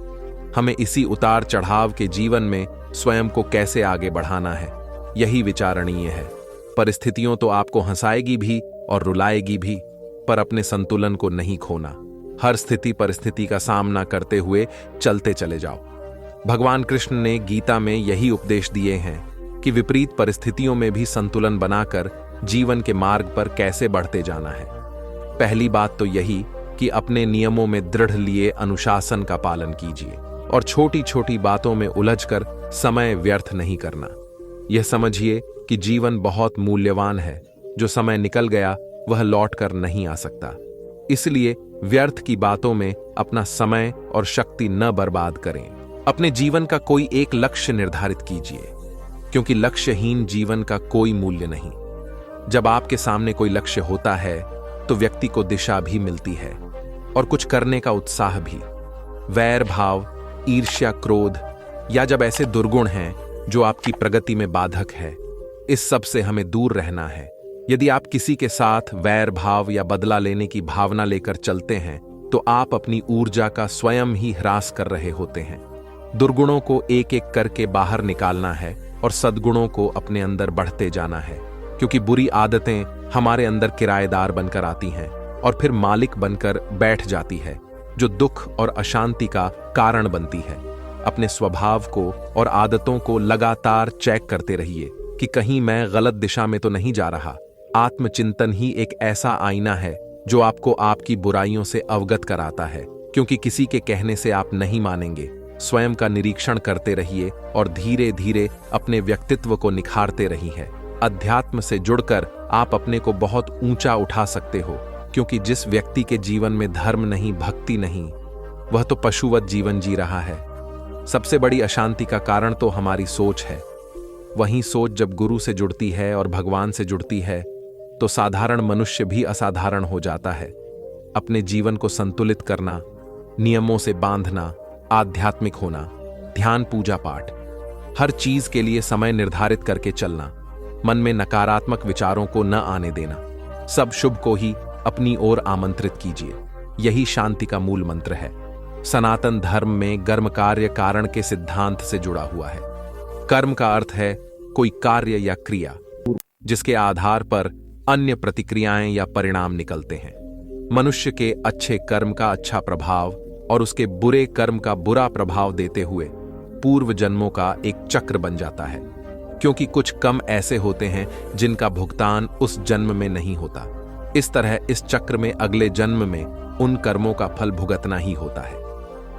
हमें इसी उतार चढ़ाव के जीवन में स्वयं को कैसे आगे बढ़ाना है, यही विचारणीय है। परिस्थितियों तो आपको हंसाएगी भी और रुलाएगी भी, पर अपने संतुलन को नहीं खोना। हर स्थिति परिस्थिति का सामना करते हुए चलते चले जाओ। भगवान कृष्ण ने गीता में यही उपदेश दिए हैं कि विपरीत परिस्थितियों में भी संतुलन बनाकर जीवन के मार्ग पर कैसे बढ़ते जाना है। पहली बात तो यही कि अपने नियमों में दृढ़ लिए अनुशासन का पालन कीजिए और छोटी छोटी बातों में उलझकर समय व्यर्थ नहीं करना। यह समझिए कि जीवन बहुत मूल्यवान है, जो समय निकल गया वह लौट कर नहीं आ सकता। इसलिए व्यर्थ की बातों में अपना समय और शक्ति न बर्बाद करें। अपने जीवन का कोई एक लक्ष्य निर्धारित कीजिए, क्योंकि लक्ष्यहीन जीवन का कोई मूल्य नहीं। जब आपके सामने कोई लक्ष्य होता है तो व्यक्ति को दिशा भी मिलती है और कुछ करने का उत्साह भी। वैर भाव, ईर्ष्या, क्रोध या जब ऐसे दुर्गुण हैं जो आपकी प्रगति में बाधक है, इस सब से हमें दूर रहना है। यदि आप किसी के साथ वैर भाव या बदला लेने की भावना लेकर चलते हैं तो आप अपनी ऊर्जा का स्वयं ही ह्रास कर रहे होते हैं। दुर्गुणों को एक एक करके बाहर निकालना है और सद्गुणों को अपने अंदर बढ़ते जाना है, क्योंकि बुरी आदतें हमारे अंदर किराएदार बनकर आती हैं और फिर मालिक बनकर बैठ जाती है, जो दुख और अशांति का कारण बनती है। अपने स्वभाव को और आदतों को लगातार चेक करते रहिए कि कहीं मैं गलत दिशा में तो नहीं जा रहा। आत्मचिंतन ही एक ऐसा आईना है जो आपको आपकी बुराइयों से अवगत कराता है, क्योंकि किसी के कहने से आप नहीं मानेंगे। स्वयं का निरीक्षण करते रहिए और धीरे धीरे अपने व्यक्तित्व को निखारते रहिए। अध्यात्म से जुड़कर आप अपने को बहुत ऊंचा उठा सकते हो, क्योंकि जिस व्यक्ति के जीवन में धर्म नहीं, भक्ति नहीं, वह तो पशुवत जीवन जी रहा है। सबसे बड़ी अशांति का कारण तो हमारी सोच है। वही सोच जब गुरु से जुड़ती है और भगवान से जुड़ती है तो साधारण मनुष्य भी असाधारण हो जाता है। अपने जीवन को संतुलित करना, नियमों से बांधना, आध्यात्मिक होना, ध्यान, पूजा पाठ, हर चीज के लिए समय निर्धारित करके चलना, मन में नकारात्मक विचारों को न आने देना, सब शुभ को ही अपनी ओर आमंत्रित कीजिए। यही शांति का मूल मंत्र है। सनातन धर्म में कर्म कार्य कारण के सिद्धांत से जुड़ा हुआ है। कर्म का अर्थ है कोई कार्य या क्रिया जिसके आधार पर अन्य प्रतिक्रियाएं या परिणाम निकलते हैं। मनुष्य के अच्छे कर्म का अच्छा प्रभाव और उसके बुरे कर्म का बुरा प्रभाव देते हुए पूर्व जन्मों का एक चक्र बन जाता है, क्योंकि कुछ कम ऐसे होते हैं जिनका भुगतान उस जन्म में नहीं होता। इस तरह इस चक्र में अगले जन्म में उन कर्मों का फल भुगतना ही होता है।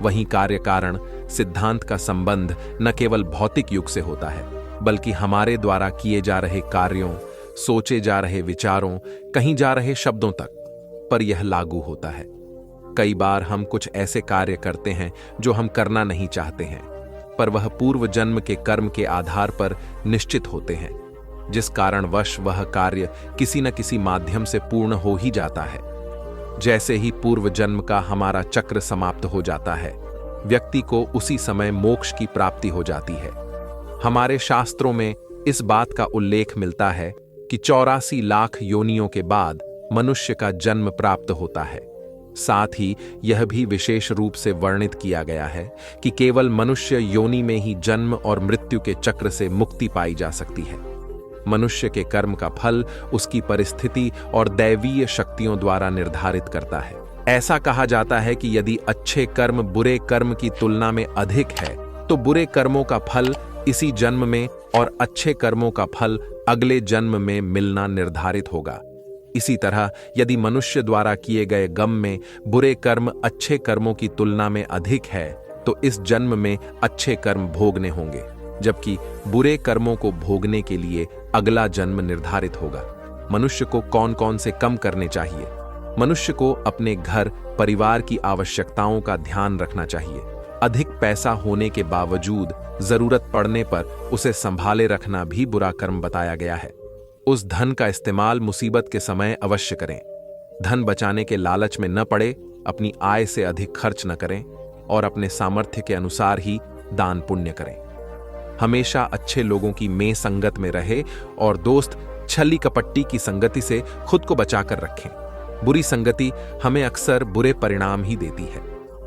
वहीं कार्य कारण सिद्धांत का संबंध न केवल भौतिक युग से होता है, बल्कि हमारे द्वारा किए जा रहे कार्यों, सोचे जा रहे विचारों, कहीं जा रहे शब्दों तक पर यह लागू होता है। कई बार हम कुछ ऐसे कार्य करते हैं जो हम करना नहीं चाहते हैं, पर वह पूर्व जन्म के कर्म के आधार पर निश्चित होते हैं, जिस कारणवश वह कार्य किसी न किसी माध्यम से पूर्ण हो ही जाता है। जैसे ही पूर्व जन्म का हमारा चक्र समाप्त हो जाता है, व्यक्ति को उसी समय मोक्ष की प्राप्ति हो जाती है। हमारे शास्त्रों में इस बात का उल्लेख मिलता है कि 84 लाख योनियों के बाद मनुष्य का जन्म प्राप्त होता है। साथ ही यह भी विशेष रूप से वर्णित किया गया है कि केवल मनुष्य योनि में ही जन्म और मृत्यु के चक्र से मुक्ति पाई जा सकती है। मनुष्य के कर्म का फल उसकी परिस्थिति और दैवीय शक्तियों द्वारा निर्धारित करता है। ऐसा कहा जाता है कि यदि अच्छे कर्म बुरे कर्म की तुलना में अधिक है तो बुरे कर्मों का फल इसी जन्म में और अच्छे कर्मों का फल अगले जन्म में मिलना निर्धारित होगा। इसी तरह यदि मनुष्य द्वारा किए गए गम में बुरे कर्म अच्छे कर्मों की तुलना में अधिक है तो इस जन्म में अच्छे कर्म भोगने होंगे, जबकि बुरे कर्मों को भोगने के लिए अगला जन्म निर्धारित होगा। मनुष्य को कौन कौन से कम करने चाहिए? मनुष्य को अपने घर परिवार की आवश्यकताओं का ध्यान रखना चाहिए। अधिक पैसा होने के बावजूद जरूरत पड़ने पर उसे संभाले रखना भी बुरा कर्म बताया गया है। उस धन का इस्तेमाल मुसीबत के समय अवश्य करें। धन बचाने के लालच में न पड़े, अपनी आय से अधिक खर्च न करें और अपने सामर्थ्य के अनुसार ही दान पुण्य करें। हमेशा अच्छे लोगों की में संगत में रहे और दोस्त छली कपट्टी की संगति से खुद को बचाकर रखें। बुरी संगति हमें अक्सर बुरे परिणाम ही देती है।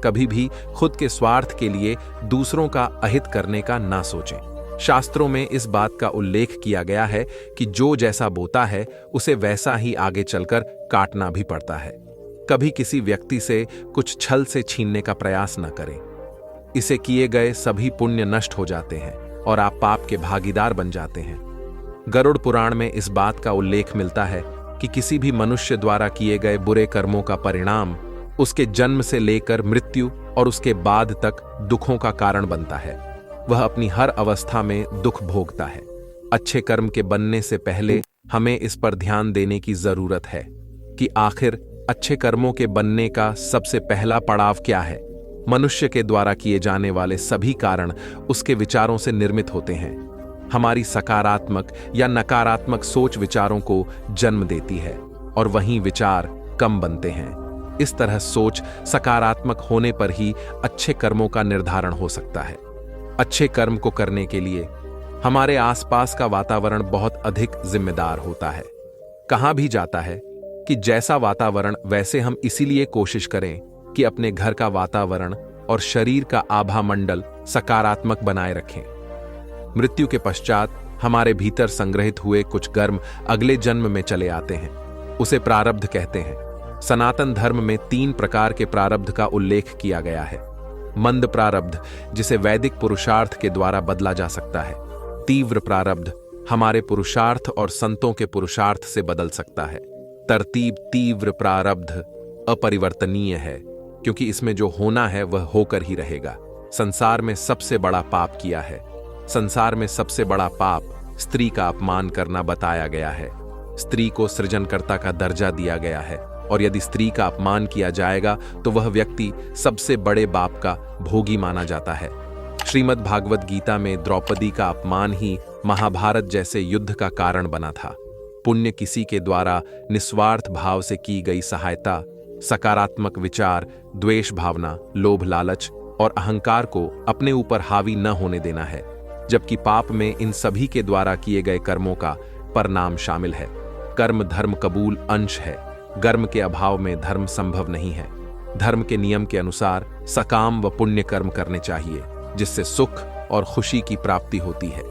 कभी भी खुद के स्वार्थ के लिए दूसरों का अहित करने का ना सोचें। शास्त्रों में इस बात का उल्लेख किया गया है कि जो जैसा बोता है उसे वैसा ही आगे चलकर काटना भी पड़ता है। कभी किसी व्यक्ति से कुछ छल से छीनने का प्रयास न करें। इसे किए गए सभी पुण्य नष्ट हो जाते हैं और आप पाप के भागीदार बन जाते हैं। गरुड़ पुराण में इस बात का उल्लेख मिलता है कि किसी भी मनुष्य द्वारा किए गए बुरे कर्मों का परिणाम उसके जन्म से लेकर मृत्यु और उसके बाद तक दुखों का कारण बनता है। वह अपनी हर अवस्था में दुख भोगता है। अच्छे कर्म के बनने से पहले हमें इस पर ध्यान देने की जरूरत है कि आखिर अच्छे कर्मों के बनने का सबसे पहला पड़ाव क्या है। मनुष्य के द्वारा किए जाने वाले सभी कारण उसके विचारों से निर्मित होते हैं। हमारी सकारात्मक या नकारात्मक सोच विचारों को जन्म देती है और वहीं विचार कम बनते हैं। इस तरह सोच सकारात्मक होने पर ही अच्छे कर्मों का निर्धारण हो सकता है। अच्छे कर्म को करने के लिए हमारे आसपास का वातावरण बहुत अधिक जिम्मेदार होता है। कहा भी जाता है कि जैसा वातावरण वैसे हम इसीलिए कोशिश करें कि अपने घर का वातावरण और शरीर का आभा मंडल सकारात्मक बनाए रखें। मृत्यु के पश्चात हमारे भीतर संग्रहित हुए कुछ कर्म अगले जन्म में चले आते हैं। उसे प्रारब्ध कहते हैं। सनातन धर्म में 3 प्रकार के प्रारब्ध का उल्लेख किया गया है। मंद प्रारब्ध, जिसे वैदिक पुरुषार्थ के द्वारा बदला जा सकता है। तीव्र प्रारब्ध हमारे पुरुषार्थ और संतों के पुरुषार्थ से बदल सकता है। तरतीब तीव्र प्रारब्ध अपरिवर्तनीय है, क्योंकि इसमें जो होना है वह होकर ही रहेगा। संसार में सबसे बड़ा पाप किया है। संसार में सबसे बड़ा पाप स्त्री का अपमान करना बताया गया है। स्त्री को सृजनकर्ता का दर्जा दिया गया है, और यदि स्त्री का अपमान किया जाएगा तो वह व्यक्ति सबसे बड़े पाप का भोगी माना जाता है। श्रीमद् भागवत गीता में द्रौपदी का अपमान ही महाभारत जैसे युद्ध का कारण बना था। पुण्य किसी के द्वारा निस्वार्थ भाव से की गई सहायता, सकारात्मक विचार, द्वेष भावना, लोभ लालच और अहंकार को अपने ऊपर हावी न होने देना है, जबकि पाप में इन सभी के द्वारा किए गए कर्मों का परिणाम शामिल है। कर्म धर्म कबूल अंश है। कर्म के अभाव में धर्म संभव नहीं है। धर्म के नियम के अनुसार सकाम व पुण्य कर्म करने चाहिए, जिससे सुख और खुशी की प्राप्ति होती है।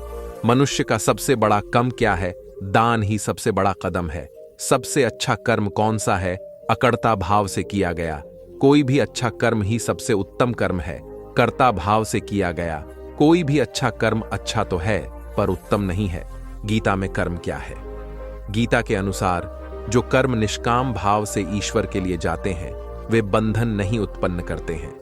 मनुष्य का सबसे बड़ा कम क्या है? दान ही सबसे बड़ा कदम है। सबसे अच्छा कर्म कौन सा है? अकर्ता भाव से किया गया कोई भी अच्छा कर्म ही सबसे उत्तम कर्म है। कर्ता भाव से किया गया कोई भी अच्छा कर्म अच्छा तो है, पर उत्तम नहीं है। गीता में कर्म क्या है? गीता के अनुसार जो कर्म निष्काम भाव से ईश्वर के लिए जाते हैं, वे बंधन नहीं उत्पन्न करते हैं।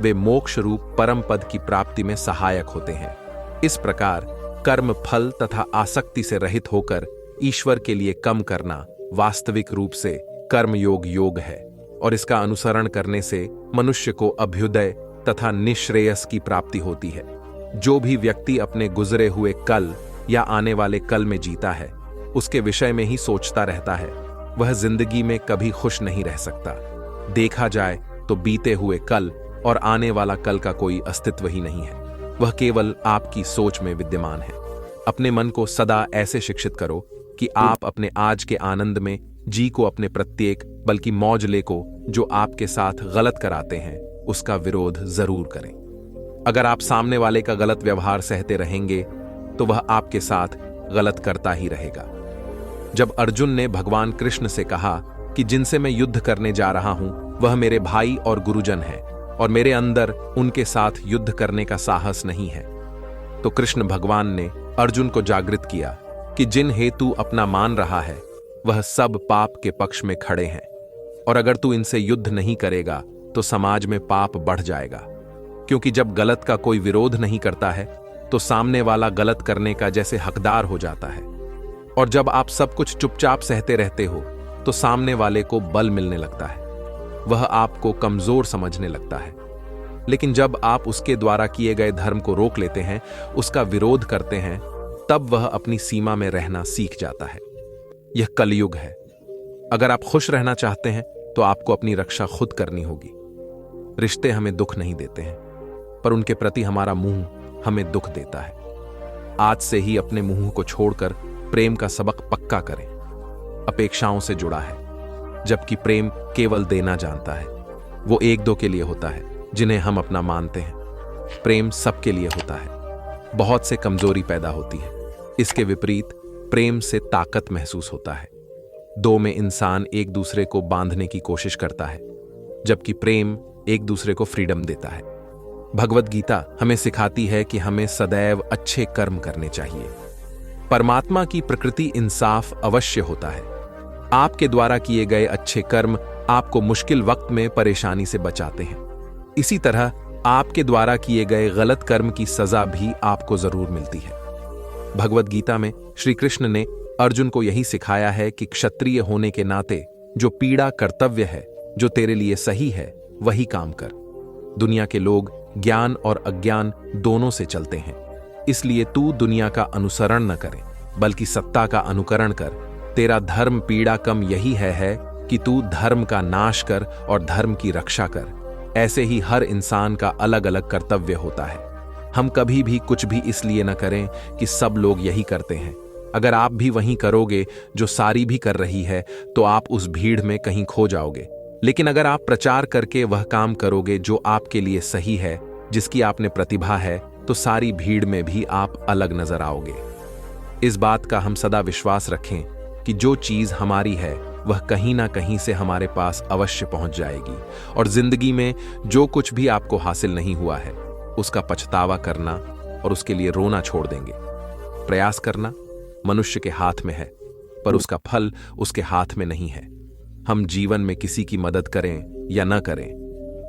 वे मोक्ष रूप परम पद की प्राप्ति में सहायक होते हैं। इस प्रकार कर्म फल तथा आसक्ति से रहित होकर ईश्वर के लिए कम करना वास्तविक रूप से कर्मयोग योग है, और इसका अनुसरण करने से मनुष्य को अभ्युदय तथा निश्रेयस की प्राप्ति होती है। जो भी व्यक्ति अपने गुजरे हुए कल या आने वाले कल में जीता है, उसके विषय में ही सोचता रहता है, वह जिंदगी में कभी खुश नहीं रह सकता। देखा जाए तो बीते हुए कल और आने वाला कल का कोई अस्तित्व ही नहीं है। वह केवल आपकी सोच में विद्यमान है। अपने मन को सदा ऐसे शिक्षित करो कि आप अपने आज के आनंद में जी को अपने प्रत्येक बल्कि मौजले को जो आपके साथ गलत कराते हैं उसका विरोध जरूर करें। अगर आप सामने वाले का गलत व्यवहार सहते रहेंगे तो वह आपके साथ गलत करता ही रहेगा। जब अर्जुन ने भगवान कृष्ण से कहा कि जिनसे मैं युद्ध करने जा रहा हूं वह मेरे भाई और गुरुजन हैं और मेरे अंदर उनके साथ युद्ध करने का साहस नहीं है, तो कृष्ण भगवान ने अर्जुन को जागृत किया कि जिन हेतु अपना मान रहा है वह सब पाप के पक्ष में खड़े हैं, और अगर तू इनसे युद्ध नहीं करेगा तो समाज में पाप बढ़ जाएगा। क्योंकि जब गलत का कोई विरोध नहीं करता है तो सामने वाला गलत करने का जैसे हकदार हो जाता है, और जब आप सब कुछ चुपचाप सहते रहते हो तो सामने वाले को बल मिलने लगता है, वह आपको कमजोर समझने लगता है। लेकिन जब आप उसके द्वारा किए गए धर्म को रोक लेते हैं, उसका विरोध करते हैं, तब वह अपनी सीमा में रहना सीख जाता है। यह कलयुग है। अगर आप खुश रहना चाहते हैं तो आपको अपनी रक्षा खुद करनी होगी। रिश्ते हमें दुख नहीं देते हैं, पर उनके प्रति हमारा मुंह हमें दुख देता है। आज से ही अपने मुंह को छोड़कर प्रेम का सबक पक्का करें। अपेक्षाओं से जुड़ा है, जबकि प्रेम केवल देना जानता है। वो एक दो के लिए होता है जिन्हें हम अपना मानते हैं। प्रेम सबके लिए होता है। बहुत से कमजोरी पैदा होती है। इसके विपरीत प्रेम से ताकत महसूस होता है। दो में इंसान एक दूसरे को बांधने की कोशिश करता है, जबकि प्रेम एक दूसरे को फ्रीडम देता है। भगवत गीता हमें सिखाती है कि हमें सदैव अच्छे कर्म करने चाहिए। परमात्मा की प्रकृति इंसाफ अवश्य होता है। आपके द्वारा किए गए अच्छे कर्म आपको मुश्किल वक्त में परेशानी से बचाते हैं। इसी तरह आपके द्वारा किए गए गलत कर्म की सजा भी आपको जरूर मिलती है। भगवद गीता में श्री कृष्ण ने अर्जुन को यही सिखाया है कि क्षत्रिय होने के नाते जो पीड़ा कर्तव्य है, जो तेरे लिए सही है, वही काम कर। दुनिया के लोग ज्ञान और अज्ञान दोनों से चलते हैं, इसलिए तू दुनिया का अनुसरण न करे बल्कि सत्ता का अनुकरण कर। तेरा धर्म पीड़ा कम यही है कि तू धर्म का नाश कर और धर्म की रक्षा कर। ऐसे ही हर इंसान का अलग अलग कर्तव्य होता है। हम कभी भी कुछ भी इसलिए न करें कि सब लोग यही करते हैं। अगर आप भी वही करोगे जो सारी भी कर रही है तो आप उस भीड़ में कहीं खो जाओगे। लेकिन अगर आप प्रचार करके वह काम करोगे जो आपके लिए सही है, जिसकी आपने प्रतिभा है, तो सारी भीड़ में भी आप अलग नजर आओगे। इस बात का हम सदा विश्वास रखें कि जो चीज हमारी है वह कहीं ना कहीं से हमारे पास अवश्य पहुंच जाएगी, और जिंदगी में जो कुछ भी आपको हासिल नहीं हुआ है उसका पछतावा करना और उसके लिए रोना छोड़ देंगे। प्रयास करना मनुष्य के हाथ में है, पर उसका फल उसके हाथ में नहीं है। हम जीवन में किसी की मदद करें या न करें,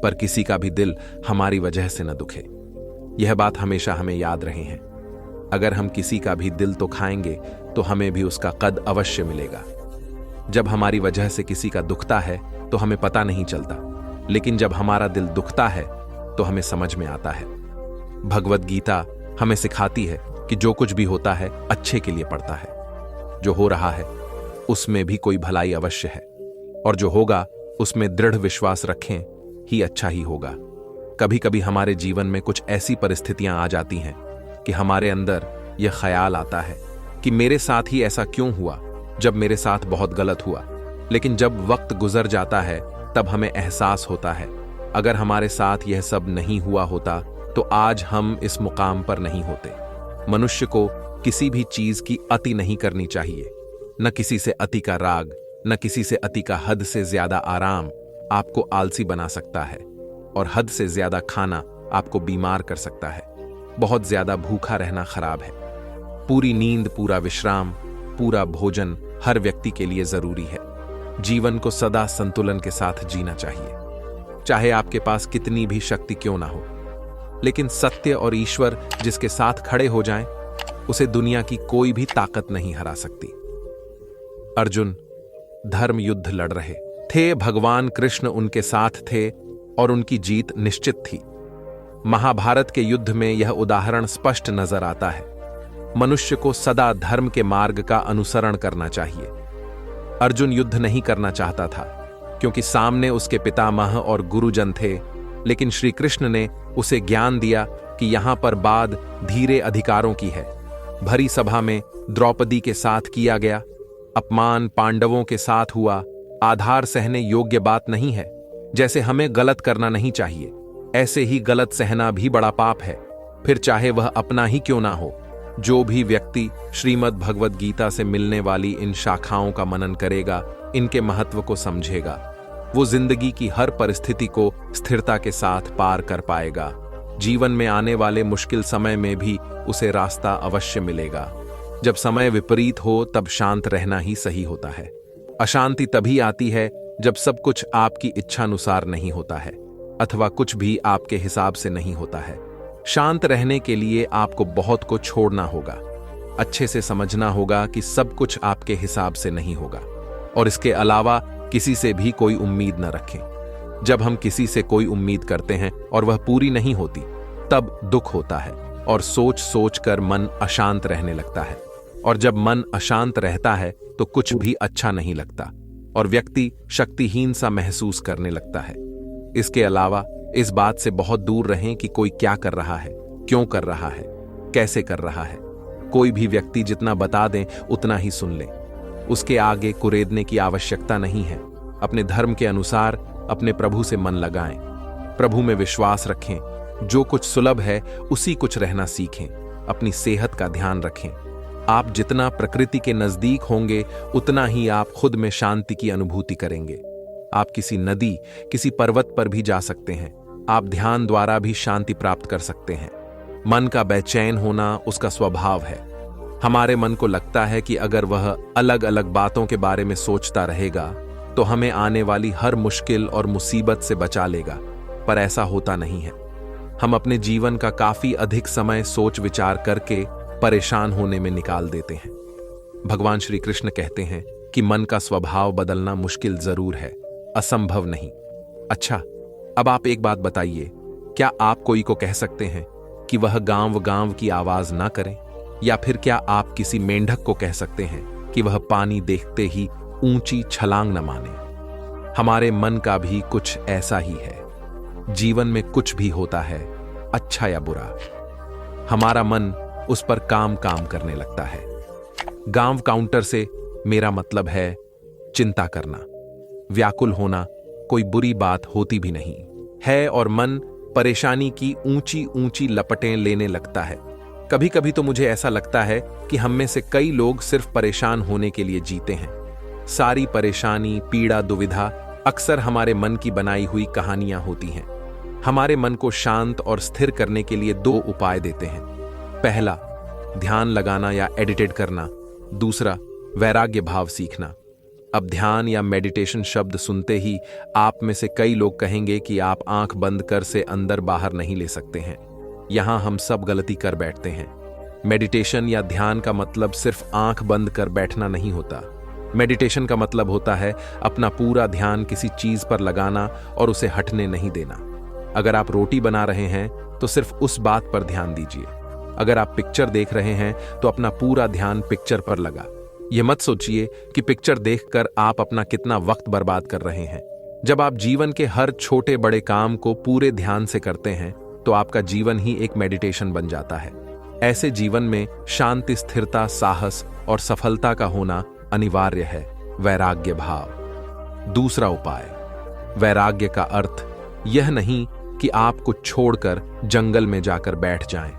पर किसी का भी दिल हमारी वजह से न दुखे। यह बात हमेशा हमें याद रहे हैं। अगर हम किसी का भी दिल तो खाएंगे तो हमें भी उसका कद अवश्य मिलेगा। जब हमारी वजह से किसी का दुखता है तो हमें पता नहीं चलता, लेकिन जब हमारा दिल दुखता है तो हमें समझ में आता है। भगवद गीता हमें सिखाती है कि जो कुछ भी होता है अच्छे के लिए पड़ता है। जो हो रहा है उसमें भी कोई भलाई अवश्य है, और जो होगा उसमें दृढ़ विश्वास रखें ही अच्छा ही होगा। कभी कभी हमारे जीवन में कुछ ऐसी परिस्थितियां आ जाती हैं कि हमारे अंदर यह ख्याल आता है कि मेरे साथ ही ऐसा क्यों हुआ, जब मेरे साथ बहुत गलत हुआ। लेकिन जब वक्त गुजर जाता है तब हमें एहसास होता है, अगर हमारे साथ यह सब नहीं हुआ होता तो आज हम इस मुकाम पर नहीं होते। मनुष्य को किसी भी चीज की अति नहीं करनी चाहिए। न किसी से अति का राग, न किसी से अति का हद से ज्यादा आराम आपको आलसी बना सकता है, और हद से ज्यादा खाना आपको बीमार कर सकता है। बहुत ज्यादा भूखा रहना खराब है। पूरी नींद, पूरा विश्राम, पूरा भोजन हर व्यक्ति के लिए जरूरी है। जीवन को सदा संतुलन के साथ जीना चाहिए, चाहे आपके पास कितनी भी शक्ति क्यों ना हो। लेकिन सत्य और ईश्वर जिसके साथ खड़े हो जाएं, उसे दुनिया की कोई भी ताकत नहीं हरा सकती। अर्जुन धर्म युद्ध लड़ रहे थे, भगवान कृष्ण उनके साथ थे और उनकी जीत निश्चित थी। महाभारत के युद्ध में यह उदाहरण स्पष्ट नजर आता है। मनुष्य को सदा धर्म के मार्ग का अनुसरण करना चाहिए। अर्जुन युद्ध नहीं करना चाहता था क्योंकि सामने उसके पितामह और गुरुजन थे, लेकिन श्री कृष्ण ने उसे ज्ञान दिया कि यहां पर बात धीरे अधिकारों की है। भरी सभा में द्रौपदी के साथ किया गया अपमान पांडवों के साथ हुआ। आधार सहने योग्य बात नहीं है। जैसे हमें गलत करना नहीं चाहिए, ऐसे ही गलत सहना भी बड़ा पाप है, फिर चाहे वह अपना ही क्यों ना हो। जो भी व्यक्ति श्रीमद् भगवद गीता से मिलने वाली इन शाखाओं का मनन करेगा, इनके महत्व को समझेगा, वो जिंदगी की हर परिस्थिति को स्थिरता के साथ पार कर पाएगा। जीवन में आने वाले मुश्किल समय में भी उसे रास्ता अवश्य मिलेगा। जब समय विपरीत हो तब शांत रहना ही सही होता है। अशांति तभी आती है जब सब कुछ आपकी इच्छानुसार नहीं होता है अथवा कुछ भी आपके हिसाब से नहीं होता है। शांत रहने के लिए आपको बहुत को छोड़ना होगा। अच्छे से समझना होगा कि सब कुछ आपके हिसाब से नहीं होगा, और इसके अलावा किसी से भी कोई उम्मीद न रखें। जब हम किसी से कोई उम्मीद करते हैं और वह पूरी नहीं होती, तब दुख होता है और सोच सोच कर मन अशांत रहने लगता है, और जब मन अशांत रहता है तो कुछ भी अच्छा नहीं लगता और व्यक्ति शक्तिहीन सा महसूस करने लगता है। इसके अलावा इस बात से बहुत दूर रहें कि कोई क्या कर रहा है, क्यों कर रहा है, कैसे कर रहा है। कोई भी व्यक्ति जितना बता दें उतना ही सुन लें। उसके आगे कुरेदने की आवश्यकता नहीं है। अपने धर्म के अनुसार अपने प्रभु से मन लगाएं, प्रभु में विश्वास रखें। जो कुछ सुलभ है उसी कुछ रहना सीखें। अपनी सेहत का ध्यान रखें। आप जितना प्रकृति के नजदीक होंगे उतना ही आप खुद में शांति की अनुभूति करेंगे। आप किसी नदी, किसी पर्वत पर भी जा सकते हैं। आप ध्यान द्वारा भी शांति प्राप्त कर सकते हैं। मन का बेचैन होना उसका स्वभाव है। हमारे मन को लगता है कि अगर वह अलग अलग बातों के बारे में सोचता रहेगा तो हमें आने वाली हर मुश्किल और मुसीबत से बचा लेगा, पर ऐसा होता नहीं है। हम अपने जीवन का काफी अधिक समय सोच विचार करके परेशान होने में निकाल देते हैं। भगवान श्री कृष्ण कहते हैं कि मन का स्वभाव बदलना मुश्किल जरूर है, असंभव नहीं। अच्छा, अब आप एक बात बताइए, क्या आप कोई को कह सकते हैं कि वह गांव गांव की आवाज ना करे? या फिर क्या आप किसी मेंढक को कह सकते हैं कि वह पानी देखते ही ऊंची छलांग न माने? हमारे मन का भी कुछ ऐसा ही है। जीवन में कुछ भी होता है, अच्छा या बुरा, हमारा मन उस पर काम करने लगता है। गांव काउंटर से मेरा मतलब है चिंता करना, व्याकुल होना कोई बुरी बात होती भी नहीं है, और मन परेशानी की ऊंची ऊंची लपटें लेने लगता है। कभी कभी तो मुझे ऐसा लगता है कि हम में से कई लोग सिर्फ परेशान होने के लिए जीते हैं। सारी परेशानी, पीड़ा, दुविधा अक्सर हमारे मन की बनाई हुई कहानियां होती हैं। हमारे मन को शांत और स्थिर करने के लिए 2 उपाय देते हैं। पहला, ध्यान लगाना या एडिटेट करना। दूसरा, वैराग्य भाव सीखना। अब ध्यान या मेडिटेशन शब्द सुनते ही आप में से कई लोग कहेंगे कि आप आंख बंद कर से अंदर बाहर नहीं ले सकते हैं। यहां हम सब गलती कर बैठते हैं। मेडिटेशन या ध्यान का मतलब सिर्फ आंख बंद कर बैठना नहीं होता। मेडिटेशन का मतलब होता है अपना पूरा ध्यान किसी चीज पर लगाना और उसे हटने नहीं देना। अगर आप रोटी बना रहे हैं तो सिर्फ उस बात पर ध्यान दीजिए। अगर आप पिक्चर देख रहे हैं तो अपना पूरा ध्यान पिक्चर पर लगा। यह मत सोचिए कि पिक्चर देखकर आप अपना कितना वक्त बर्बाद कर रहे हैं। जब आप जीवन के हर छोटे बड़े काम को पूरे ध्यान से करते हैं तो आपका जीवन ही एक मेडिटेशन बन जाता है। ऐसे जीवन में शांति, स्थिरता, साहस और सफलता का होना अनिवार्य है। वैराग्य भाव। दूसरा उपाय, वैराग्य का अर्थ यह नहीं कि आप कुछ छोड़कर जंगल में जाकर बैठ जाएं।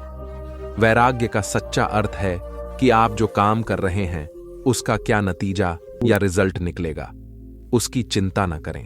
वैराग्य का सच्चा अर्थ है कि आप जो काम कर रहे हैं उसका क्या नतीजा या रिजल्ट निकलेगा, उसकी चिंता न करें।